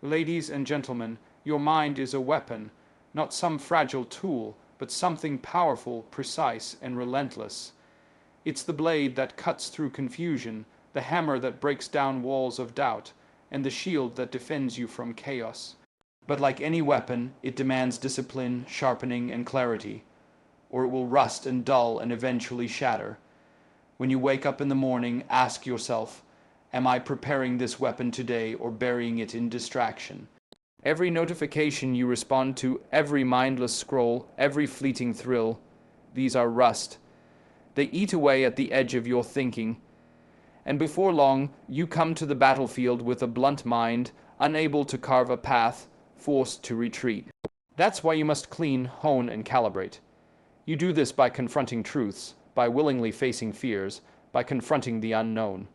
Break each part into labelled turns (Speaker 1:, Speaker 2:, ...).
Speaker 1: Ladies and gentlemen, your mind is a weapon, not some fragile tool, but something powerful, precise, and relentless. It's the blade that cuts through confusion, the hammer that breaks down walls of doubt, and the shield that defends you from chaos. But like any weapon, it demands discipline, sharpening, and clarity, or it will rust and dull and eventually shatter. When you wake up in the morning, ask yourself, am I preparing this weapon today or burying it in distraction? Every notification you respond to, every mindless scroll, every fleeting thrill, these are rust. They eat away at the edge of your thinking, and before long you come to the battlefield with a blunt mind, unable to carve a path, forced to retreat. That's why you must clean, hone, and calibrate. You do this by confronting truths, by willingly facing fears, by confronting the unknown,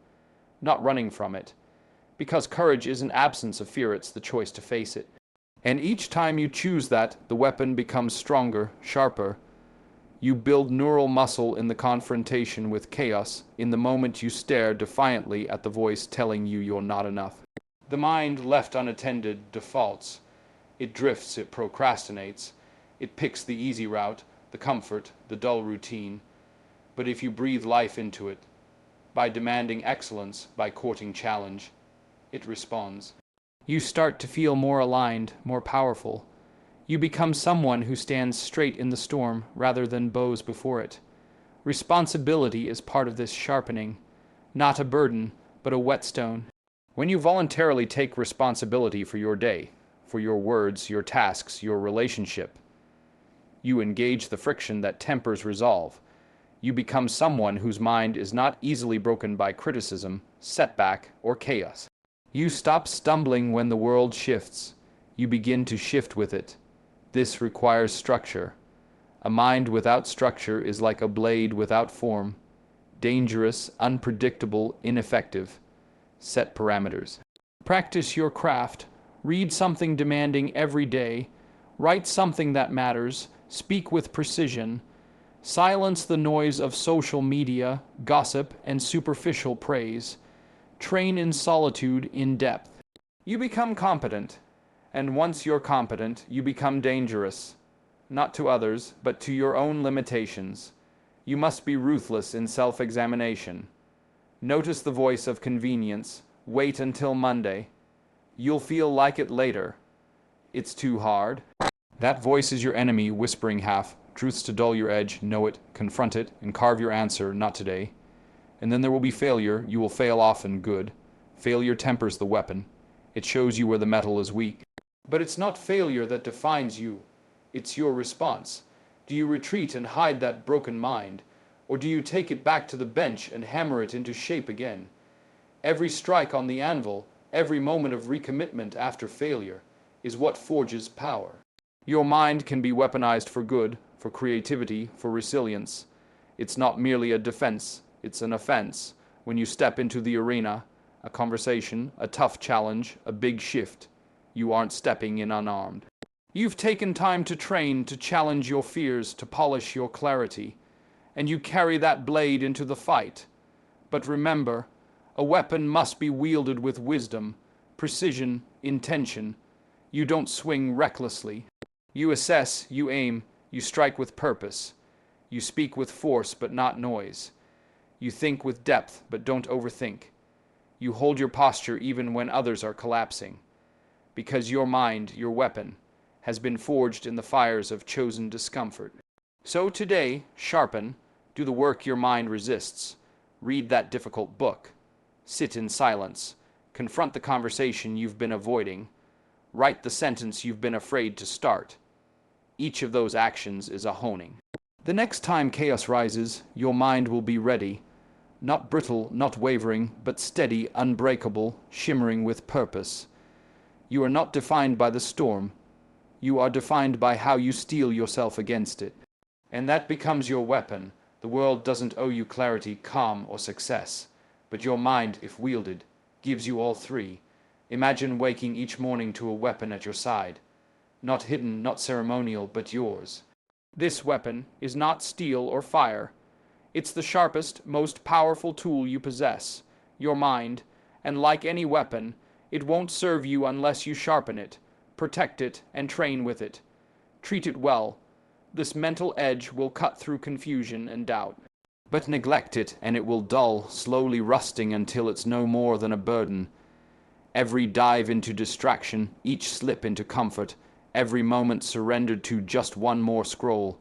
Speaker 1: not running from it. Because courage isn't absence of fear, it's the choice to face it. And each time you choose that, the weapon becomes stronger, sharper. You build neural muscle in the confrontation with chaos, in the moment you stare defiantly at the voice telling you you're not enough. The mind, left unattended, defaults. It drifts, it procrastinates. It picks the easy route, the comfort, the dull routine. But if you breathe life into it, by demanding excellence, by courting challenge, it responds. You start to feel more aligned, more powerful. You become someone who stands straight in the storm rather than bows before it. Responsibility is part of this sharpening, not a burden, but a whetstone. When you voluntarily take responsibility for your day, for your words, your tasks, your relationship, you engage the friction that tempers resolve. You become someone whose mind is not easily broken by criticism, setback, or chaos. You stop stumbling when the world shifts. You begin to shift with it. This requires structure. A mind without structure is like a blade without form. Dangerous, unpredictable, ineffective. Set parameters. Practice your craft. Read something demanding every day. Write something that matters. Speak with precision. Silence the noise of social media, gossip, and superficial praise. Train in solitude, in depth. You become competent, and once you're competent, you become dangerous. Not to others, but to your own limitations. You must be ruthless in self-examination. Notice the voice of convenience. Wait until Monday. You'll feel like it later. It's too hard. That voice is your enemy, whispering half. Truths to dull your edge, know it, confront it, and carve your answer, not today. And then there will be failure. You will fail often, good. Failure tempers the weapon. It shows you where the metal is weak. But it's not failure that defines you. It's your response. Do you retreat and hide that broken mind? Or do you take it back to the bench and hammer it into shape again? Every strike on the anvil, every moment of recommitment after failure, is what forges power. Your mind can be weaponized for good, for creativity, for resilience. It's not merely a defense, it's an offense. When you step into the arena, a conversation, a tough challenge, a big shift, you aren't stepping in unarmed. You've taken time to train, to challenge your fears, to polish your clarity, and you carry that blade into the fight. But remember, a weapon must be wielded with wisdom, precision, intention. You don't swing recklessly. You assess, you aim, you strike with purpose. You speak with force, but not noise. You think with depth, but don't overthink. You hold your posture even when others are collapsing. Because your mind, your weapon, has been forged in the fires of chosen discomfort. So today, sharpen, do the work your mind resists. Read that difficult book. Sit in silence. Confront the conversation you've been avoiding. Write the sentence you've been afraid to start. Each of those actions is a honing. The next time chaos rises, your mind will be ready. Not brittle, not wavering, but steady, unbreakable, shimmering with purpose. You are not defined by the storm. You are defined by how you steel yourself against it. And that becomes your weapon. The world doesn't owe you clarity, calm, or success. But your mind, if wielded, gives you all three. Imagine waking each morning to a weapon at your side. Not hidden, not ceremonial, but yours. This weapon is not steel or fire. It's the sharpest, most powerful tool you possess, your mind, and like any weapon, It won't serve you unless you sharpen it, protect it, and train with it. Treat it well. This mental edge will cut through confusion and doubt. But neglect it, and it will dull, slowly rusting until it's no more than a burden. Every dive into distraction, each slip into comfort, every moment surrendered to just one more scroll.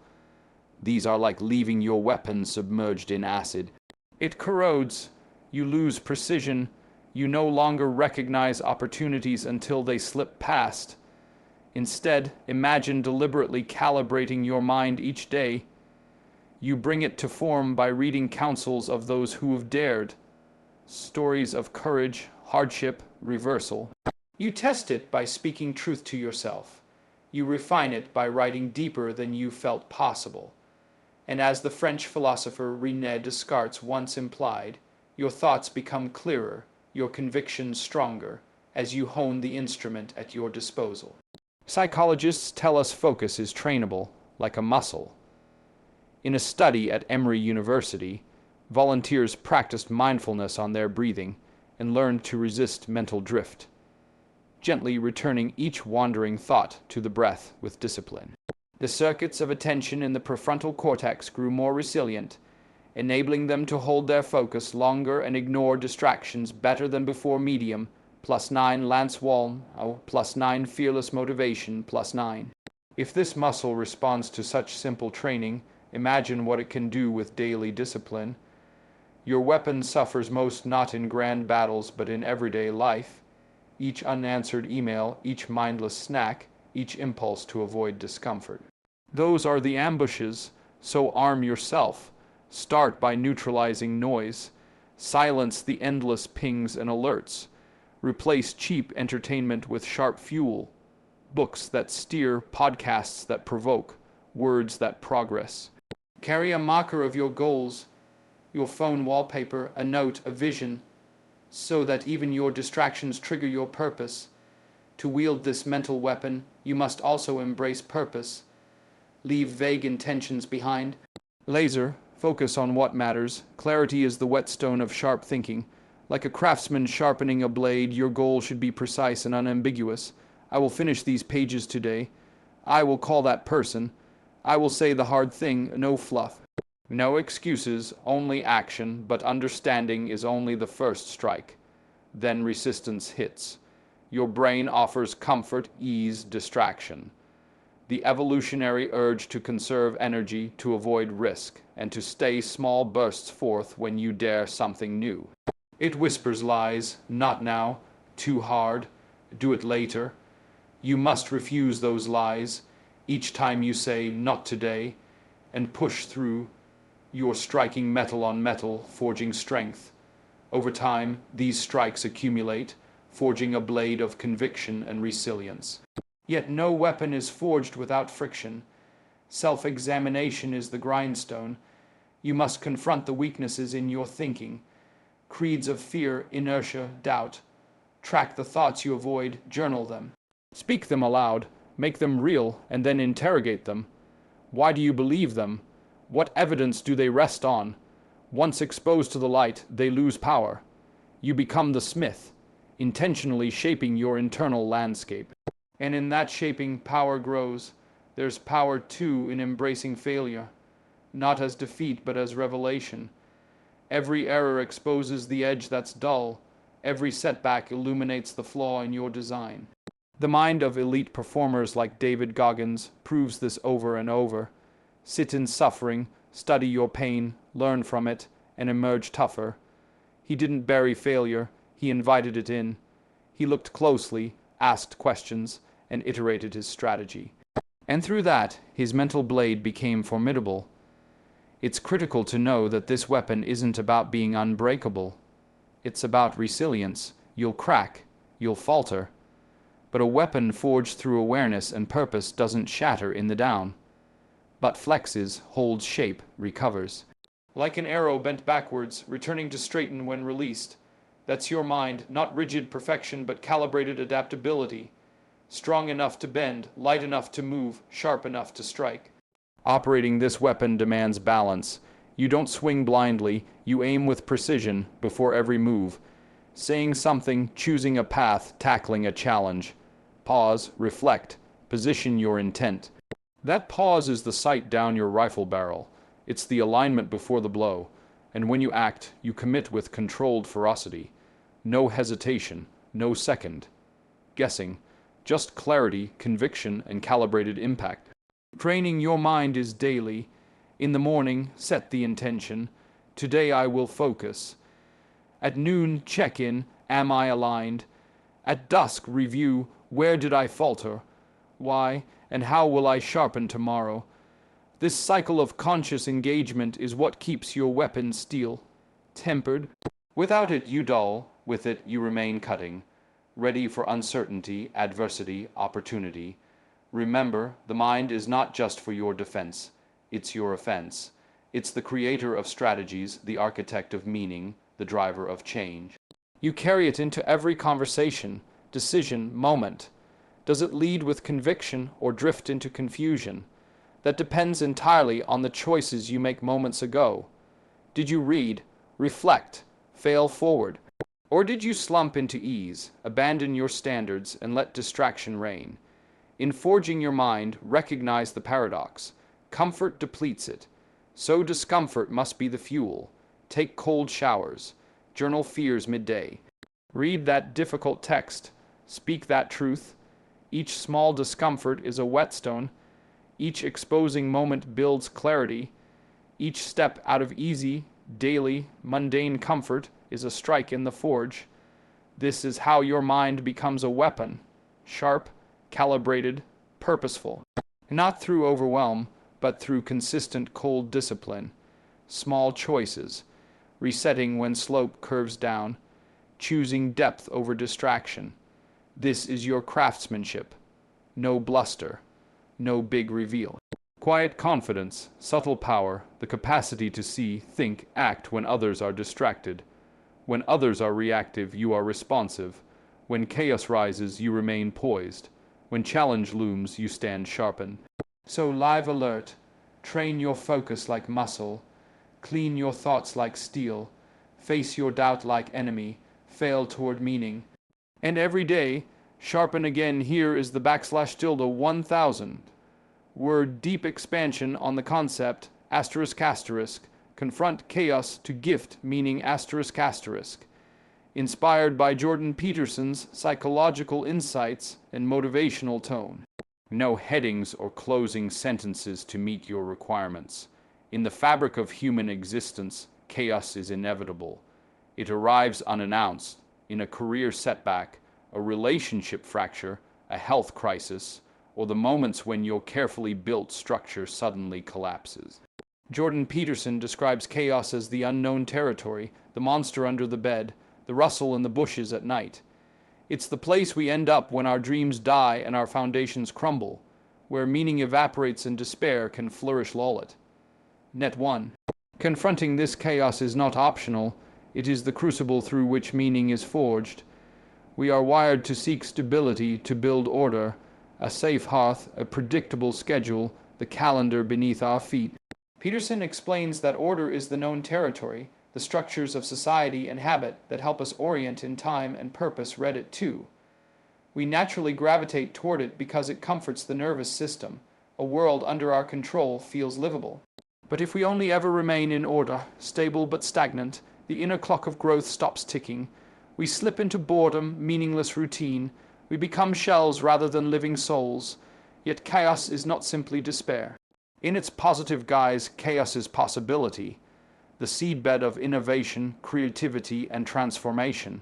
Speaker 1: These are like leaving your weapon submerged in acid. It corrodes. You lose precision. You no longer recognize opportunities until they slip past. Instead, imagine deliberately calibrating your mind each day. You bring it to form by reading counsels of those who have dared. Stories of courage, hardship, reversal. You test it by speaking truth to yourself. You refine it by writing deeper than you felt possible. And as the French philosopher René Descartes once implied, your thoughts become clearer, your convictions stronger, as you hone the instrument at your disposal. Psychologists tell us focus is trainable, like a muscle. In a study at Emory University, volunteers practiced mindfulness on their breathing and learned to resist mental drift, gently returning each wandering thought to the breath with discipline. The circuits of attention in the prefrontal cortex grew more resilient, enabling them to hold their focus longer and ignore distractions better than before. Medium, +9 Lance Wall, +9 Fearless Motivation, +9. If this muscle responds to such simple training, imagine what it can do with daily discipline. Your weapon suffers most not in grand battles but in everyday life. Each unanswered email, each mindless snack, each impulse to avoid discomfort. Those are the ambushes, so arm yourself. Start by neutralizing noise. Silence the endless pings and alerts. Replace cheap entertainment with sharp fuel. Books that steer, podcasts that provoke, words that progress. Carry a marker of your goals, your phone wallpaper, a note, a vision, so that even your distractions trigger your purpose. To wield this mental weapon, you must also embrace purpose. Leave vague intentions behind. Laser, focus on what matters. Clarity is the whetstone of sharp thinking. Like a craftsman sharpening a blade, your goal should be precise and unambiguous. I will finish these pages today. I will call that person. I will say the hard thing, no fluff. No excuses, only action, but understanding is only the first strike. Then resistance hits. Your brain offers comfort, ease, distraction. The evolutionary urge to conserve energy, to avoid risk, and to stay small bursts forth when you dare something new. It whispers lies, not now, too hard, do it later. You must refuse those lies each time you say not today, and push through. You're striking metal on metal, forging strength. Over time, these strikes accumulate, forging a blade of conviction and resilience. Yet no weapon is forged without friction. Self-examination is the grindstone. You must confront the weaknesses in your thinking. Creeds of fear, inertia, doubt. Track the thoughts you avoid, journal them. Speak them aloud, make them real, and then interrogate them. Why do you believe them? What evidence do they rest on? Once exposed to the light, they lose power. You become the smith, intentionally shaping your internal landscape. And in that shaping, power grows. There's power, too, in embracing failure, not as defeat, but as revelation. Every error exposes the edge that's dull. Every setback illuminates the flaw in your design. The mind of elite performers like David Goggins proves this over and over. Sit in suffering, study your pain, learn from it, and emerge tougher. He didn't bury failure, he invited it in. He looked closely, asked questions, and iterated his strategy. And through that, his mental blade became formidable. It's critical to know that this weapon isn't about being unbreakable. It's about resilience. You'll crack, you'll falter. But a weapon forged through awareness and purpose doesn't shatter in the down, but flexes, holds shape, recovers. Like an arrow bent backwards, returning to straighten when released. That's your mind, not rigid perfection, but calibrated adaptability. Strong enough to bend, light enough to move, sharp enough to strike. Operating this weapon demands balance. You don't swing blindly, you aim with precision before every move. saying something, choosing a path, tackling a challenge. Pause, reflect, position your intent. That pause is the sight down your rifle barrel. It's the alignment before the blow. And when you act, you commit with controlled ferocity. No hesitation, no second guessing, just clarity, conviction, and calibrated impact. Training your mind is daily. In the morning, set the intention. Today I will focus. At noon, check in. Am I aligned? At dusk, review. Where did I falter? Why? And how will I sharpen tomorrow? This cycle of conscious engagement is what keeps your weapon steel, tempered. Without it, you dull. With it, you remain cutting, ready for uncertainty, adversity, opportunity. Remember, the mind is not just for your defense. It's your offense. It's the creator of strategies, the architect of meaning, the driver of change. You carry it into every conversation, decision, moment. Does it lead with conviction or drift into confusion? That depends entirely on the choices you make moments ago. Did you read, reflect, fail forward? Or did you slump into ease, abandon your standards, and let distraction reign? In forging your mind, recognize the paradox. Comfort depletes it. So discomfort must be the fuel. Take cold showers. Journal fears midday. Read that difficult text. Speak that truth. Each small discomfort is a whetstone. Each exposing moment builds clarity. Each step out of easy, daily, mundane comfort is a strike in the forge. This is how your mind becomes a weapon. Sharp, calibrated, purposeful. Not through overwhelm, but through consistent cold discipline. Small choices. Resetting when slope curves down. Choosing depth over distraction. This is your craftsmanship. No bluster. No big reveal. Quiet confidence, subtle power, the capacity to see, think, act when others are distracted. When others are reactive, you are responsive. When chaos rises, you remain poised. When challenge looms, you stand sharpened. So live alert, train your focus like muscle, clean your thoughts like steel, face your doubt like enemy, fail toward meaning. And every day, sharpen again. Here is the \tilde 1000. Word deep expansion on the concept, ***, confront chaos to gift, meaning ***. Inspired by Jordan Peterson's psychological insights and motivational tone. No headings or closing sentences to meet your requirements. In the fabric of human existence, chaos is inevitable. It arrives unannounced, in a career setback, a relationship fracture, a health crisis, or the moments when your carefully built structure suddenly collapses. Jordan Peterson describes chaos as the unknown territory, the monster under the bed, the rustle in the bushes at night. It's the place we end up when our dreams die and our foundations crumble, where meaning evaporates and despair can flourish lull it. Net 1. Confronting this chaos is not optional, it is the crucible through which meaning is forged. We are wired to seek stability, to build order, a safe hearth, a predictable schedule, the calendar beneath our feet. Peterson explains that order is the known territory, the structures of society and habit that help us orient in time and purpose read it too. We naturally gravitate toward it because it comforts the nervous system. A world under our control feels livable. But if we only ever remain in order, stable but stagnant, the inner clock of growth stops ticking. We slip into boredom, meaningless routine. We become shells rather than living souls. Yet chaos is not simply despair. In its positive guise, chaos is possibility, the seedbed of innovation, creativity, and transformation.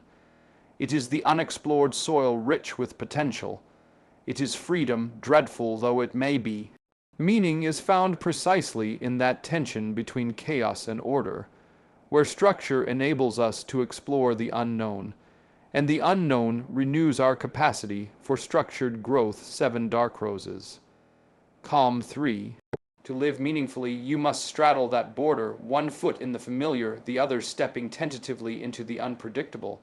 Speaker 1: It is the unexplored soil rich with potential. It is freedom, dreadful though it may be. Meaning is found precisely in that tension between chaos and order, where structure enables us to explore the unknown, and the unknown renews our capacity for structured growth. 7 Dark Roses. Calm 3. To live meaningfully, you must straddle that border, one foot in the familiar, the other stepping tentatively into the unpredictable.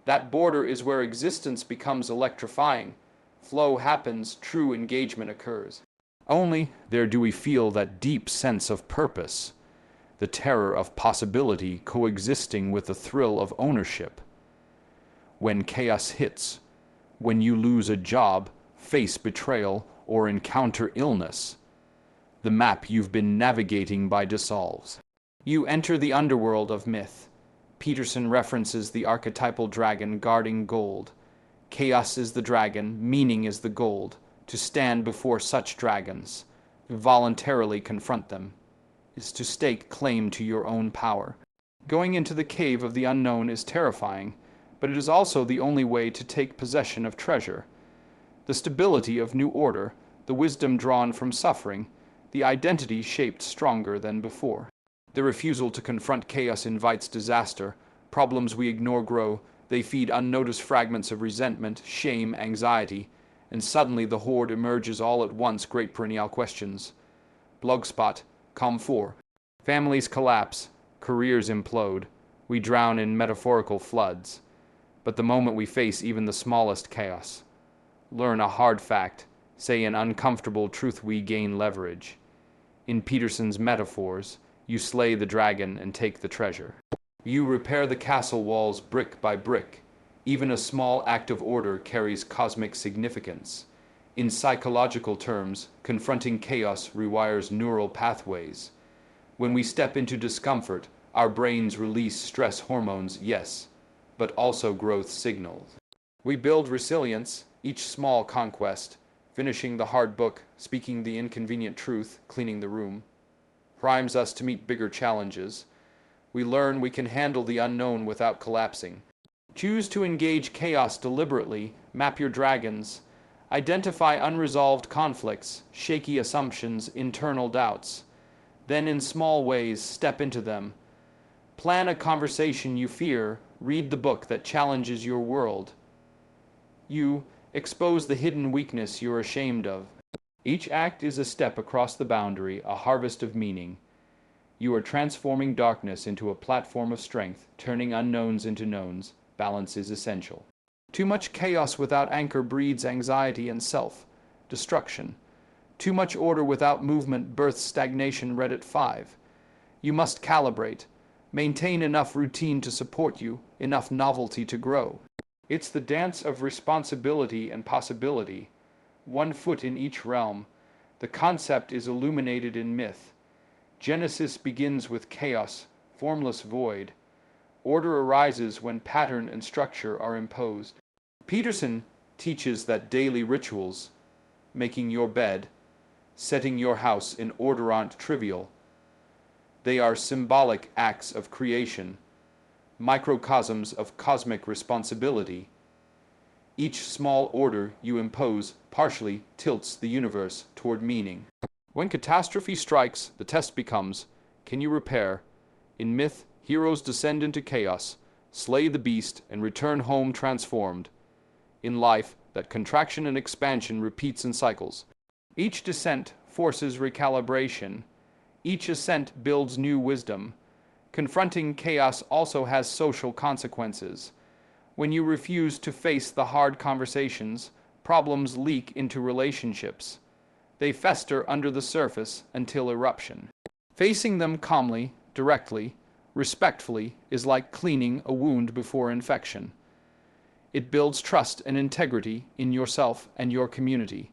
Speaker 1: That border is where existence becomes electrifying. Flow happens, true engagement occurs. Only there do we feel that deep sense of purpose, the terror of possibility coexisting with the thrill of ownership. when chaos hits, when you lose a job, face betrayal, or encounter illness. The map you've been navigating by dissolves. You enter the underworld of myth. Peterson references the archetypal dragon guarding gold. Chaos is the dragon, meaning is the gold. To stand before such dragons, to voluntarily confront them, is to stake claim to your own power. Going into the cave of the unknown is terrifying, but it is also the only way to take possession of treasure. The stability of new order, the wisdom drawn from suffering, the identity shaped stronger than before. The refusal to confront chaos invites disaster. Problems we ignore grow. They feed unnoticed fragments of resentment, shame, anxiety, and suddenly the horde emerges all at once. Great perennial questions. Blogspot, Com4. Families collapse, careers implode. We drown in metaphorical floods. But the moment we face even the smallest chaos, learn a hard fact, say an uncomfortable truth, we gain leverage. In Peterson's metaphors, you slay the dragon and take the treasure. You repair the castle walls brick by brick. Even a small act of order carries cosmic significance. In psychological terms, confronting chaos rewires neural pathways. When we step into discomfort, our brains release stress hormones, yes, but also growth signals. We build resilience, each small conquest, finishing the hard book, speaking the inconvenient truth, cleaning the room, primes us to meet bigger challenges. We learn we can handle the unknown without collapsing. Choose to engage chaos deliberately, map your dragons, identify unresolved conflicts, shaky assumptions, internal doubts. Then in small ways, step into them. Plan a conversation you fear, read the book that challenges your world. You expose the hidden weakness you're ashamed of. Each act is a step across the boundary, a harvest of meaning. You are transforming darkness into a platform of strength, turning unknowns into knowns. Balance is essential. Too much chaos without anchor breeds anxiety and self-destruction. Too much order without movement births stagnation. Reddit 5. You must calibrate. Maintain enough routine to support you, enough novelty to grow. It's the dance of responsibility and possibility. One foot in each realm. The concept is illuminated in myth. Genesis begins with chaos, formless void. Order arises when pattern and structure are imposed. Peterson teaches that daily rituals, making your bed, setting your house in order, aren't trivial. They are symbolic acts of creation, microcosms of cosmic responsibility. Each small order you impose partially tilts the universe toward meaning. When catastrophe strikes, the test becomes, can you repair? In myth, heroes descend into chaos, slay the beast, and return home transformed. In life, that contraction and expansion repeats in cycles. Each descent forces recalibration. Each ascent builds new wisdom. Confronting chaos also has social consequences. When you refuse to face the hard conversations, problems leak into relationships. They fester under the surface until eruption. Facing them calmly, directly, respectfully is like cleaning a wound before infection. It builds trust and integrity in yourself and your community.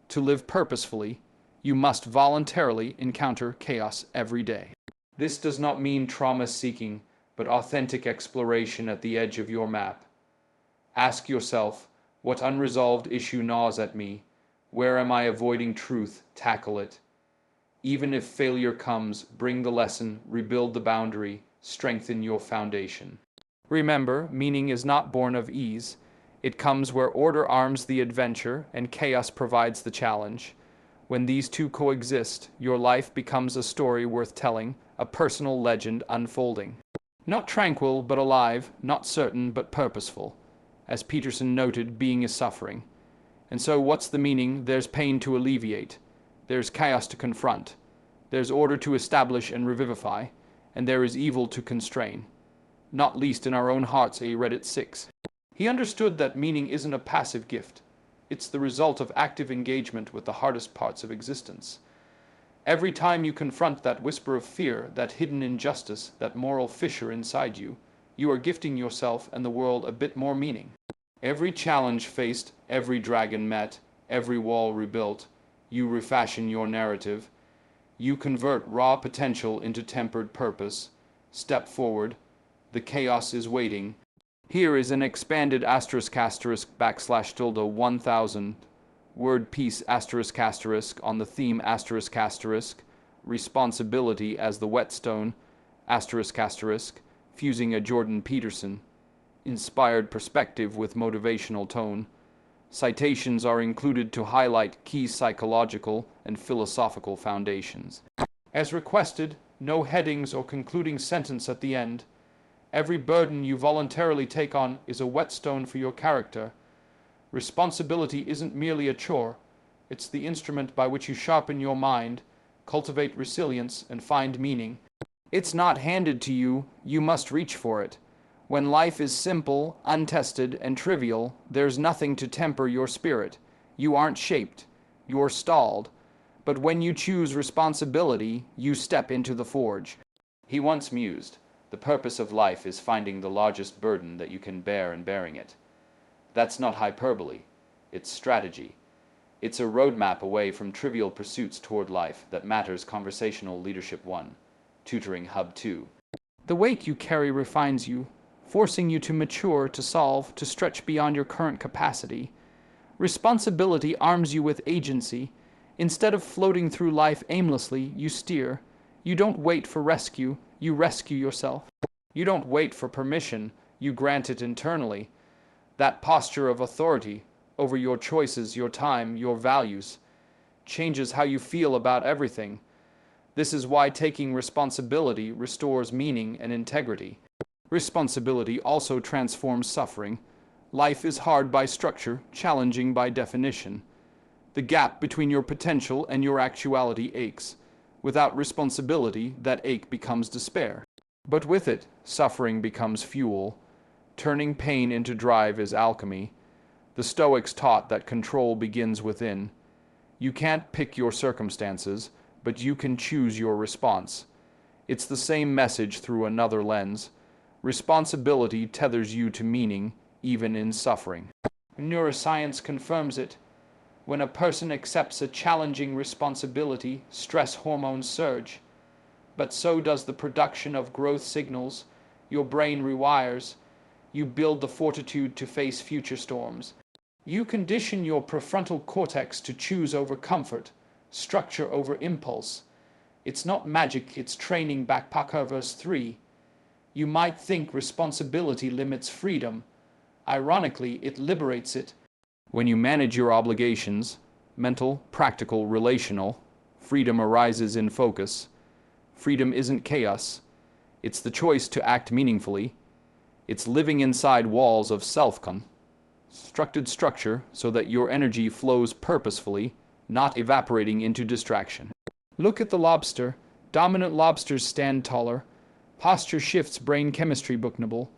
Speaker 1: To live purposefully, you must voluntarily encounter chaos every day. This does not mean trauma-seeking, but authentic exploration at the edge of your map. Ask yourself, what unresolved issue gnaws at me? Where am I avoiding truth? Tackle it. Even if failure comes, bring the lesson, rebuild the boundary, strengthen your foundation. Remember, meaning is not born of ease. It comes where order arms the adventure and chaos provides the challenge. When these two coexist, your life becomes a story worth telling, a personal legend unfolding. Not tranquil but alive, not certain but purposeful. As Peterson noted, being is suffering. And so what's the meaning? There's pain to alleviate. There's chaos to confront. There's order to establish and revivify. And there is evil to constrain. Not least in our own hearts, a Reddit 6. He understood that meaning isn't a passive gift. It's the result of active engagement with the hardest parts of existence. Every time you confront that whisper of fear, that hidden injustice, that moral fissure inside you, you are gifting yourself and the world a bit more meaning. Every challenge faced, every dragon met, every wall rebuilt, you refashion your narrative. You convert raw potential into tempered purpose. Step forward. The chaos is waiting. Here is an expanded *** \*tilde 1000 word piece *** on the theme *** responsibility as the whetstone *** fusing a Jordan Peterson inspired perspective with motivational tone. Citations are included to highlight key psychological and philosophical foundations. As requested, no headings or concluding sentence at the end. Every burden you voluntarily take on is a whetstone for your character. Responsibility isn't merely a chore. It's the instrument by which you sharpen your mind, cultivate resilience, and find meaning. It's not handed to you, you must reach for it. When life is simple, untested, and trivial, there's nothing to temper your spirit. You aren't shaped. You're stalled. But when you choose responsibility, you step into the forge. He once mused, the purpose of life is finding the largest burden that you can bear and bearing it. That's not hyperbole. It's strategy. It's a roadmap away from trivial pursuits toward life that matters. Conversational Leadership 1. Tutoring Hub 2. The weight you carry refines you, forcing you to mature, to solve, to stretch beyond your current capacity. Responsibility arms you with agency. Instead of floating through life aimlessly, you steer. You don't wait for rescue, you rescue yourself. You don't wait for permission, you grant it internally. That posture of authority over your choices, your time, your values, changes how you feel about everything. This is why taking responsibility restores meaning and integrity. Responsibility also transforms suffering. Life is hard by structure, challenging by definition. The gap between your potential and your actuality aches. Without responsibility, that ache becomes despair. But with it, suffering becomes fuel. Turning pain into drive is alchemy. The Stoics taught that control begins within. You can't pick your circumstances, but you can choose your response. It's the same message through another lens. Responsibility tethers you to meaning, even in suffering. Neuroscience confirms it. When a person accepts a challenging responsibility, stress hormones surge. But so does the production of growth signals. Your brain rewires. You build the fortitude to face future storms. You condition your prefrontal cortex to choose over comfort, structure over impulse. It's not magic, it's training. Backpacker verse 3. You might think responsibility limits freedom. Ironically, it liberates it. When you manage your obligations, mental, practical, relational, freedom arises in focus. Freedom isn't chaos. It's the choice to act meaningfully. It's living inside walls of self-constructed structure so that your energy flows purposefully, not evaporating into distraction. Look at the lobster. Dominant lobsters stand taller. Posture shifts brain chemistry. Booknable.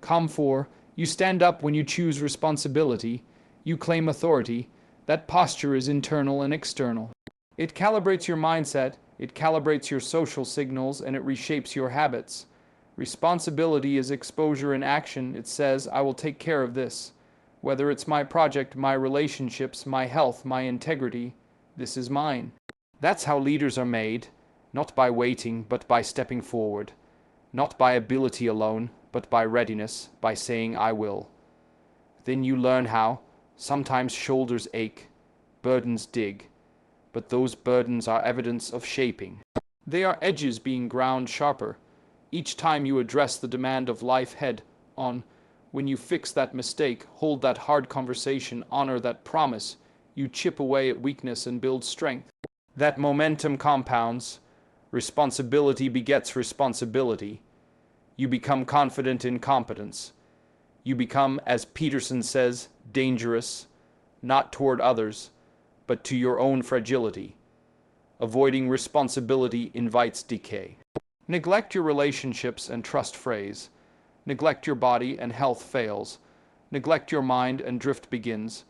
Speaker 1: Com4. You stand up when you choose responsibility. You claim authority. That posture is internal and external. It calibrates your mindset, it calibrates your social signals, and it reshapes your habits. Responsibility is exposure in action. It says, I will take care of this. Whether it's my project, my relationships, my health, my integrity, this is mine. That's how leaders are made, not by waiting, but by stepping forward. Not by ability alone, but by readiness, by saying, I will. Then you learn how. Sometimes shoulders ache, burdens dig, but those burdens are evidence of shaping. They are edges being ground sharper. Each time you address the demand of life head on, when you fix that mistake, hold that hard conversation, honor that promise, you chip away at weakness and build strength. That momentum compounds. Responsibility begets responsibility. You become confident in competence. You become, as Peterson says, dangerous, not toward others, but to your own fragility. Avoiding responsibility invites decay. Neglect your relationships and trust phrase. Neglect your body and health fails. Neglect your mind and drift begins.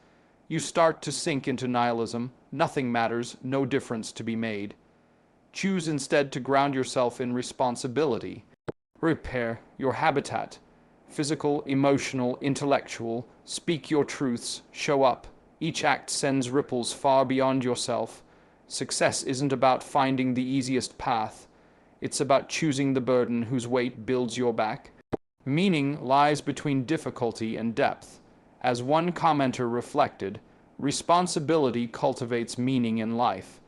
Speaker 1: You start to sink into nihilism. Nothing matters, no difference to be made. Choose instead to ground yourself in responsibility. Repair your habitat. Physical, emotional, intellectual, speak your truths, show up. Each act sends ripples far beyond yourself. Success isn't about finding the easiest path. It's about choosing the burden whose weight builds your back. Meaning lies between difficulty and depth. As one commenter reflected, responsibility cultivates meaning in life.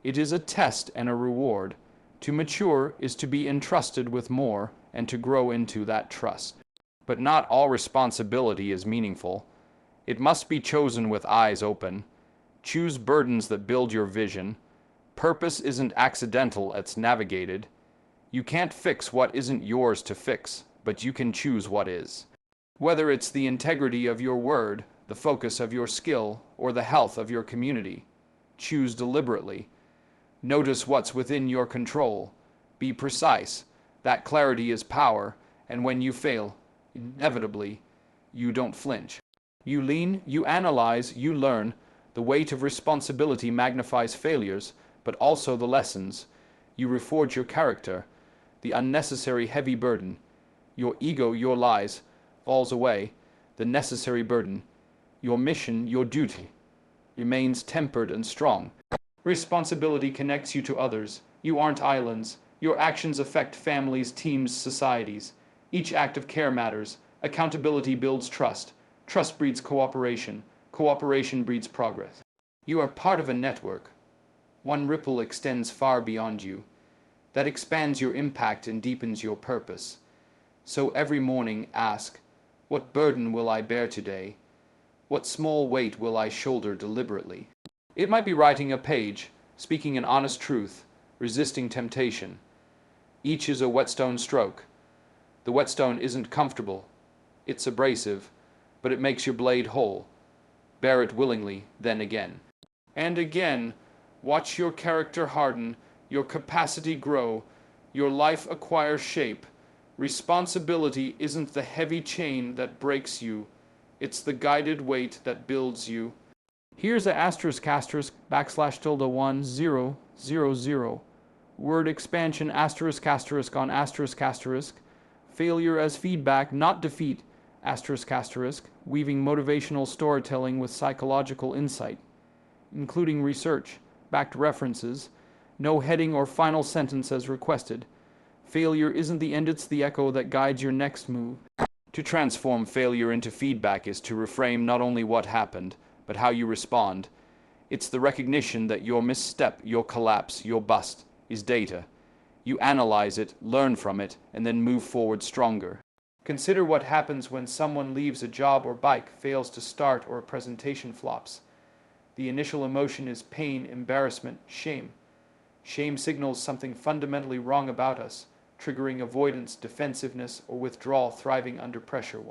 Speaker 1: It is a test and a reward. To mature is to be entrusted with more and to grow into that trust. But not all responsibility is meaningful. It must be chosen with eyes open. Choose burdens that build your vision. Purpose isn't accidental, it's navigated. You can't fix what isn't yours to fix, but you can choose what is. Whether it's the integrity of your word, the focus of your skill, or the health of your community, choose deliberately. Notice what's within your control. Be precise. That clarity is power, and when you fail, inevitably, you don't flinch. You lean, you analyze, you learn. The weight of responsibility magnifies failures, but also the lessons. You reforge your character. The unnecessary heavy burden, your ego, your lies, falls away. The necessary burden, your mission, your duty, remains tempered and strong. Responsibility connects you to others. You aren't islands. Your actions affect families, teams, societies. Each act of care matters. Accountability builds trust. Trust breeds cooperation. Cooperation breeds progress. You are part of a network. One ripple extends far beyond you. That expands your impact and deepens your purpose. So every morning ask, what burden will I bear today? What small weight will I shoulder deliberately? It might be writing a page, speaking an honest truth, resisting temptation. Each is a whetstone stroke. The whetstone isn't comfortable. It's abrasive, but it makes your blade whole. Bear it willingly, then again. And again, watch your character harden, your capacity grow, your life acquire shape. Responsibility isn't the heavy chain that breaks you. It's the guided weight that builds you. Here's a ***1 0 0 0. Word expansion *** on ***. Failure as feedback, not defeat ***. Weaving motivational storytelling with psychological insight, including research, backed references, no heading or final sentence as requested. Failure isn't the end, it's the echo that guides your next move. To transform failure into feedback is to reframe not only what happened, but how you respond. It's the recognition that your misstep, your collapse, your bust is data. You analyze it, learn from it, and then move forward stronger. Consider what happens when someone leaves a job or bike, fails to start, or a presentation flops. The initial emotion is pain, embarrassment, shame. Shame signals something fundamentally wrong about us, triggering avoidance, defensiveness, or withdrawal, thriving under pressure.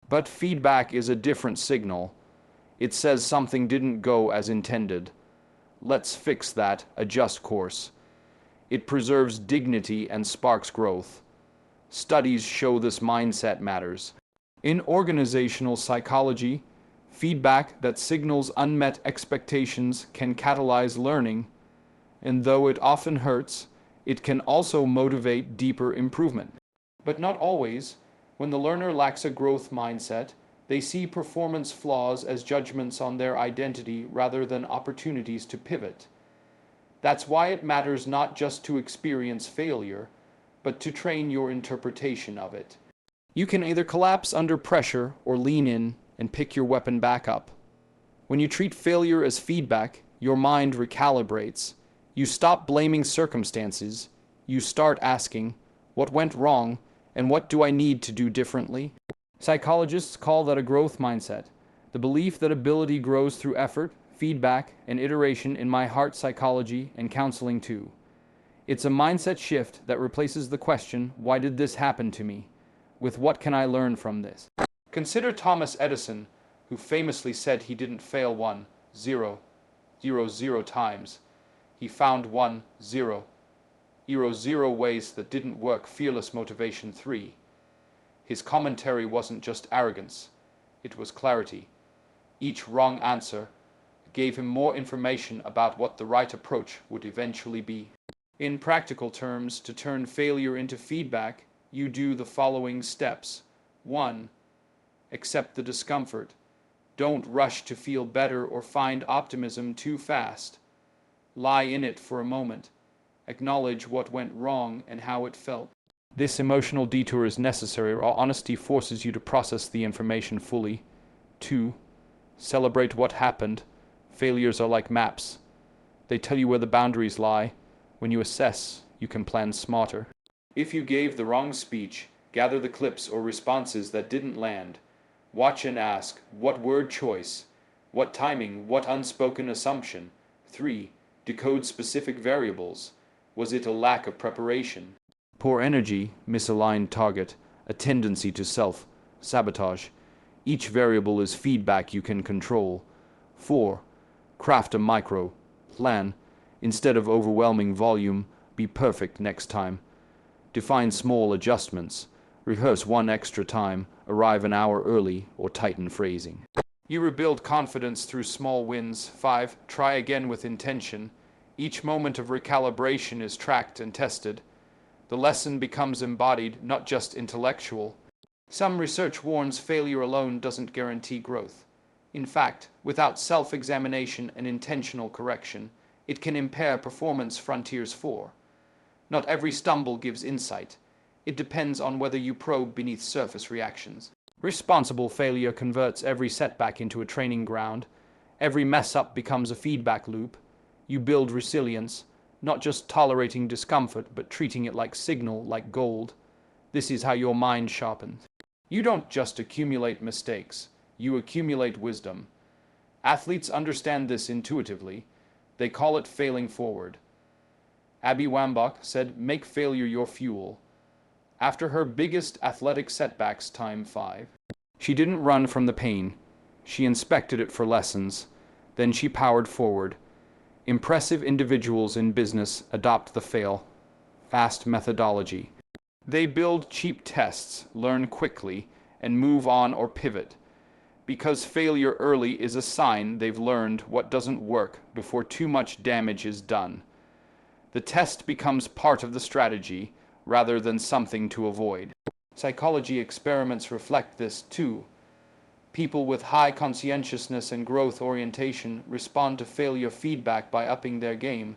Speaker 1: But feedback is a different signal. It says something didn't go as intended. Let's fix that, adjust course. It preserves dignity and sparks growth. Studies show this mindset matters. In organizational psychology, feedback that signals unmet expectations can catalyze learning, and though it often hurts, it can also motivate deeper improvement. But not always. When the learner lacks a growth mindset, they see performance flaws as judgments on their identity rather than opportunities to pivot. That's why it matters not just to experience failure, but to train your interpretation of it. You can either collapse under pressure or lean in and pick your weapon back up. When you treat failure as feedback, your mind recalibrates. You stop blaming circumstances. You start asking, what went wrong, and what do I need to do differently? Psychologists call that a growth mindset, the belief that ability grows through effort, feedback, and iteration. In my heart psychology and counseling too. It's a mindset shift that replaces the question, why did this happen to me, with what can I learn from this? Consider Thomas Edison, who famously said he didn't fail 0 times. He found 0 ways that didn't work. Fearless motivation 3. His commentary wasn't just arrogance, it was clarity. Each wrong answer gave him more information about what the right approach would eventually be. In practical terms, to turn failure into feedback, you do the following steps. 1. Accept the discomfort. Don't rush to feel better or find optimism too fast. Lie in it for a moment. Acknowledge what went wrong and how it felt. This emotional detour is necessary, or honesty forces you to process the information fully. 2. Celebrate what happened. Failures are like maps. They tell you where the boundaries lie. When you assess, you can plan smarter. If you gave the wrong speech, gather the clips or responses that didn't land. Watch and ask, what word choice? What timing? What unspoken assumption? 3. Decode specific variables. Was it a lack of preparation? Poor energy, misaligned target, a tendency to self-sabotage. Each variable is feedback you can control. 4. Craft a micro plan. Instead of overwhelming volume, be perfect next time. Define small adjustments. Rehearse one extra time, arrive an hour early, or tighten phrasing. You rebuild confidence through small wins. 5. Try again with intention. Each moment of recalibration is tracked and tested. The lesson becomes embodied, not just intellectual. Some research warns failure alone doesn't guarantee growth. In fact, without self-examination and intentional correction, it can impair performance. Frontiers 4. Not every stumble gives insight. It depends on whether you probe beneath surface reactions. Responsible failure converts every setback into a training ground. Every mess-up becomes a feedback loop. You build resilience, not just tolerating discomfort, but treating it like signal, like gold. This is how your mind sharpens. You don't just accumulate mistakes. You accumulate wisdom. Athletes understand this intuitively. They call it failing forward. Abby Wambach said, "Make failure your fuel." After her biggest athletic setbacks, time 5, she didn't run from the pain. She inspected it for lessons. Then she powered forward. Impressive individuals in business adopt the fail-fast methodology. They build cheap tests, learn quickly, and move on or pivot. Because failure early is a sign they've learned what doesn't work before too much damage is done. The test becomes part of the strategy rather than something to avoid. Psychology experiments reflect this too. People with high conscientiousness and growth orientation respond to failure feedback by upping their game,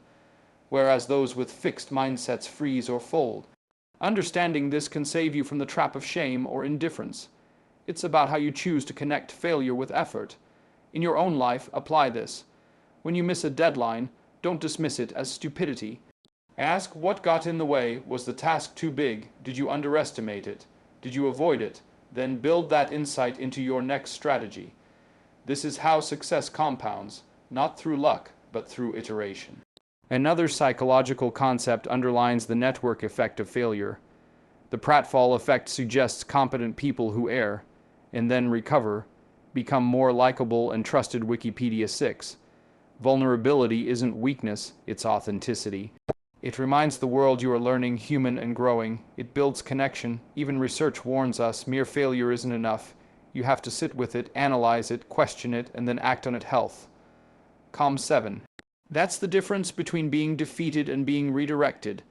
Speaker 1: whereas those with fixed mindsets freeze or fold. Understanding this can save you from the trap of shame or indifference. It's about how you choose to connect failure with effort. In your own life, apply this. When you miss a deadline, don't dismiss it as stupidity. Ask what got in the way. Was the task too big? Did you underestimate it? Did you avoid it? Then build that insight into your next strategy. This is how success compounds, not through luck, but through iteration. Another psychological concept underlines the network effect of failure. The pratfall effect suggests competent people who err, and then recover, become more likable and trusted. Wikipedia 6. Vulnerability isn't weakness, it's authenticity. It reminds the world you are learning, human and growing. It builds connection. Even research warns us mere failure isn't enough. You have to sit with it, analyze it, question it, and then act on it. Health. Com 7. That's the difference between being defeated and being redirected.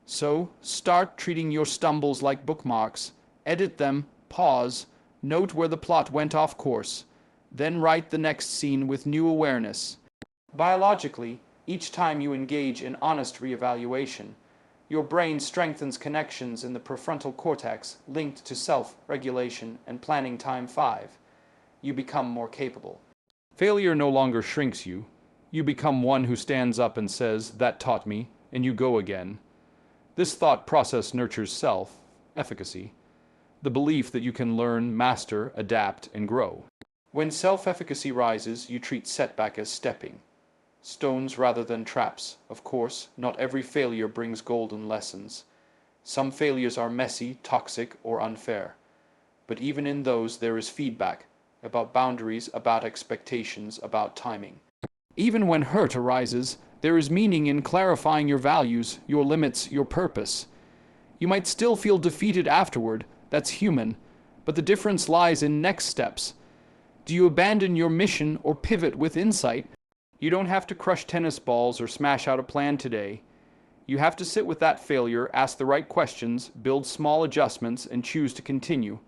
Speaker 1: So, start treating your stumbles like bookmarks. Edit them, pause, note where the plot went off course. Then write the next scene with new awareness. Biologically, each time you engage in honest reevaluation, your brain strengthens connections in the prefrontal cortex linked to self-regulation and planning. Time 5. You become more capable. Failure no longer shrinks you. You become one who stands up and says, "That taught me," and you go again. This thought process nurtures self-efficacy, the belief that you can learn, master, adapt, and grow. When self-efficacy rises, you treat setback as stepping stones rather than traps. Of course, not every failure brings golden lessons. Some failures are messy, toxic, or unfair. But even in those, there is feedback about boundaries, about expectations, about timing. Even when hurt arises, there is meaning in clarifying your values, your limits, your purpose. You might still feel defeated afterward. That's human. But the difference lies in next steps. Do you abandon your mission or pivot with insight? You don't have to crush tennis balls or smash out a plan today. You have to sit with that failure, ask the right questions, build small adjustments, and choose to continue.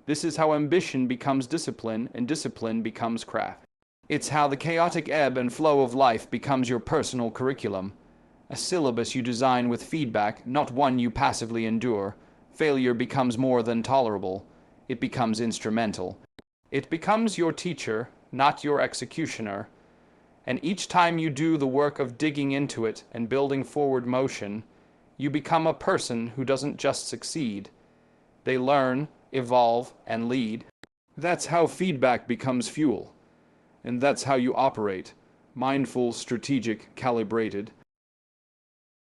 Speaker 1: This is how ambition becomes discipline, and discipline becomes craft. It's how the chaotic ebb and flow of life becomes your personal curriculum. A syllabus you design with feedback, not one you passively endure. Failure becomes more than tolerable. It becomes instrumental. It becomes your teacher, not your executioner. And each time you do the work of digging into it and building forward motion, you become a person who doesn't just succeed. They learn, evolve, and lead. That's how feedback becomes fuel. And that's how you operate. Mindful, strategic, calibrated.